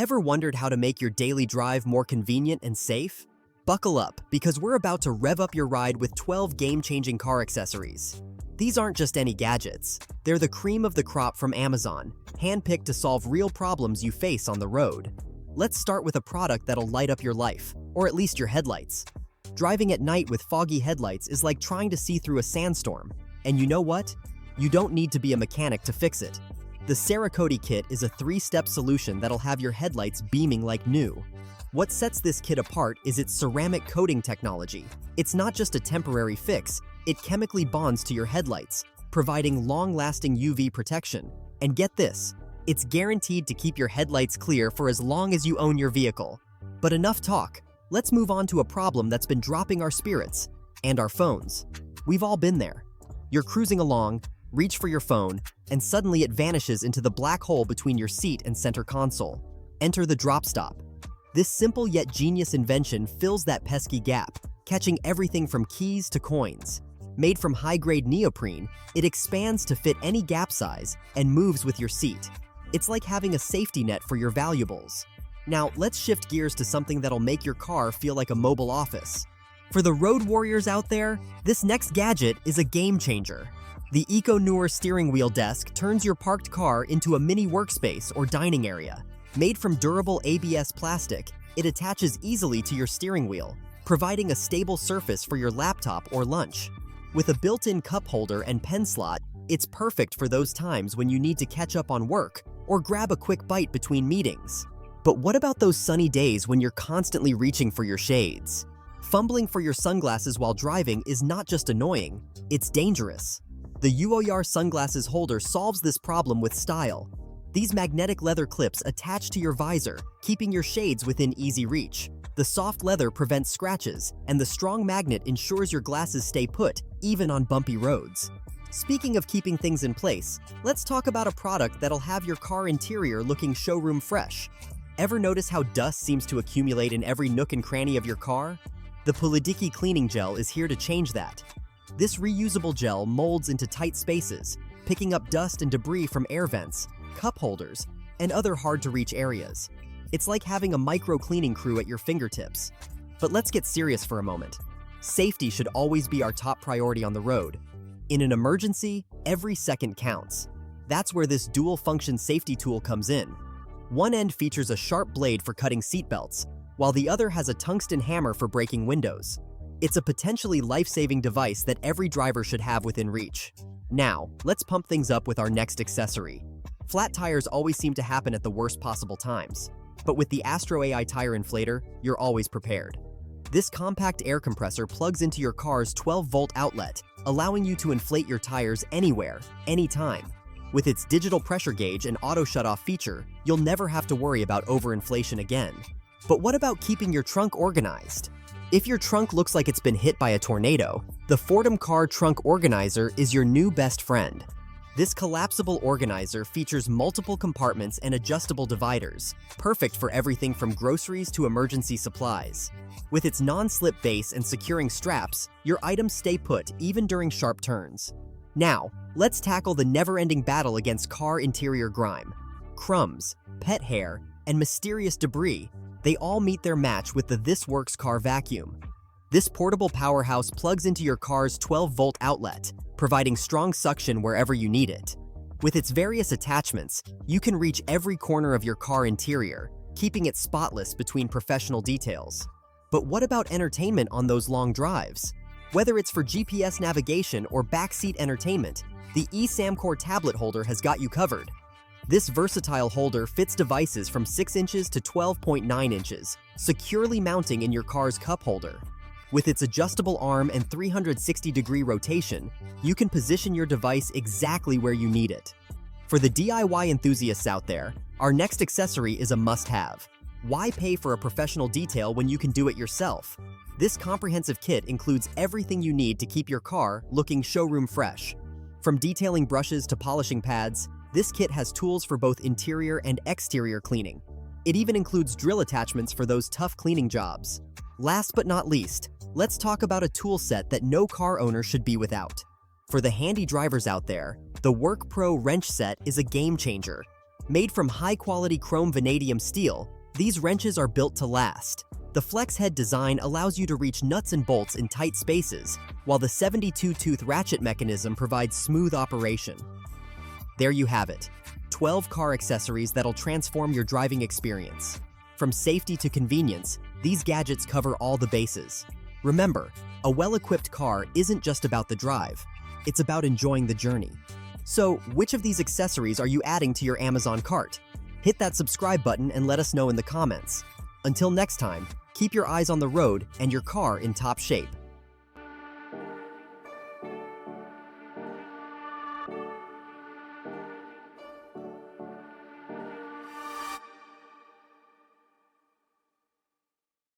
Ever wondered how to make your daily drive more convenient and safe? Buckle up, because we're about to rev up your ride with 12 game-changing car accessories. These aren't just any gadgets. They're the cream of the crop from Amazon, handpicked to solve real problems you face on the road. Let's start with a product that'll light up your life, or at least your headlights. Driving at night with foggy headlights is like trying to see through a sandstorm. And you know what? You don't need to be a mechanic to fix it. The Cerakote kit is a 3-step solution that'll have your headlights beaming like new. What sets this kit apart is its ceramic coating technology. It's not just a temporary fix, it chemically bonds to your headlights, providing long-lasting UV protection. And get this, it's guaranteed to keep your headlights clear for as long as you own your vehicle. But enough talk, let's move on to a problem that's been dropping our spirits and our phones. We've all been there. You're cruising along, reach for your phone, and suddenly it vanishes into the black hole between your seat and center console. Enter the drop stop. This simple yet genius invention fills that pesky gap, catching everything from keys to coins. Made from high-grade neoprene, it expands to fit any gap size and moves with your seat. It's like having a safety net for your valuables. Now, let's shift gears to something that'll make your car feel like a mobile office. For the road warriors out there, this next gadget is a game changer. The EcoNour steering wheel desk turns your parked car into a mini workspace or dining area. Made from durable ABS plastic, it attaches easily to your steering wheel, providing a stable surface for your laptop or lunch. With a built-in cup holder and pen slot, it's perfect for those times when you need to catch up on work or grab a quick bite between meetings. But what about those sunny days when you're constantly reaching for your shades? Fumbling for your sunglasses while driving is not just annoying, it's dangerous. The UOYAR sunglasses holder solves this problem with style. These magnetic leather clips attach to your visor, keeping your shades within easy reach. The soft leather prevents scratches, and the strong magnet ensures your glasses stay put, even on bumpy roads. Speaking of keeping things in place, let's talk about a product that'll have your car interior looking showroom fresh. Ever notice how dust seems to accumulate in every nook and cranny of your car? The Polidiki cleaning gel is here to change that. This reusable gel molds into tight spaces, picking up dust and debris from air vents, cup holders, and other hard-to-reach areas. It's like having a micro-cleaning crew at your fingertips. But let's get serious for a moment. Safety should always be our top priority on the road. In an emergency, every second counts. That's where this dual-function safety tool comes in. One end features a sharp blade for cutting seatbelts, while the other has a tungsten hammer for breaking windows. It's a potentially life-saving device that every driver should have within reach. Now, let's pump things up with our next accessory. Flat tires always seem to happen at the worst possible times, but with the Astro AI Tire Inflator, you're always prepared. This compact air compressor plugs into your car's 12-volt outlet, allowing you to inflate your tires anywhere, anytime. With its digital pressure gauge and auto shutoff feature, you'll never have to worry about overinflation again. But what about keeping your trunk organized? If your trunk looks like it's been hit by a tornado, the Fordham Car Trunk Organizer is your new best friend. This collapsible organizer features multiple compartments and adjustable dividers, perfect for everything from groceries to emergency supplies. With its non-slip base and securing straps, your items stay put even during sharp turns. Now, let's tackle the never-ending battle against car interior grime. Crumbs, pet hair, and mysterious debris, they all meet their match with the This Works car vacuum. This portable powerhouse plugs into your car's 12-volt outlet, providing strong suction wherever you need it. With its various attachments, you can reach every corner of your car interior, keeping it spotless between professional details. But what about entertainment on those long drives? Whether it's for GPS navigation or backseat entertainment, the eSamcore tablet holder has got you covered. This versatile holder fits devices from 6 inches to 12.9 inches, securely mounting in your car's cup holder. With its adjustable arm and 360-degree rotation, you can position your device exactly where you need it. For the DIY enthusiasts out there, our next accessory is a must-have. Why pay for a professional detail when you can do it yourself? This comprehensive kit includes everything you need to keep your car looking showroom fresh. From detailing brushes to polishing pads, this kit has tools for both interior and exterior cleaning. It even includes drill attachments for those tough cleaning jobs. Last but not least, let's talk about a tool set that no car owner should be without. For the handy drivers out there, the WorkPro wrench set is a game changer. Made from high-quality chrome vanadium steel, these wrenches are built to last. The flex head design allows you to reach nuts and bolts in tight spaces, while the 72-tooth ratchet mechanism provides smooth operation. There you have it, 12 car accessories that'll transform your driving experience. From safety to convenience, these gadgets cover all the bases. Remember, a well-equipped car isn't just about the drive, it's about enjoying the journey. So, which of these accessories are you adding to your Amazon cart? Hit that subscribe button and let us know in the comments. Until next time, keep your eyes on the road and your car in top shape.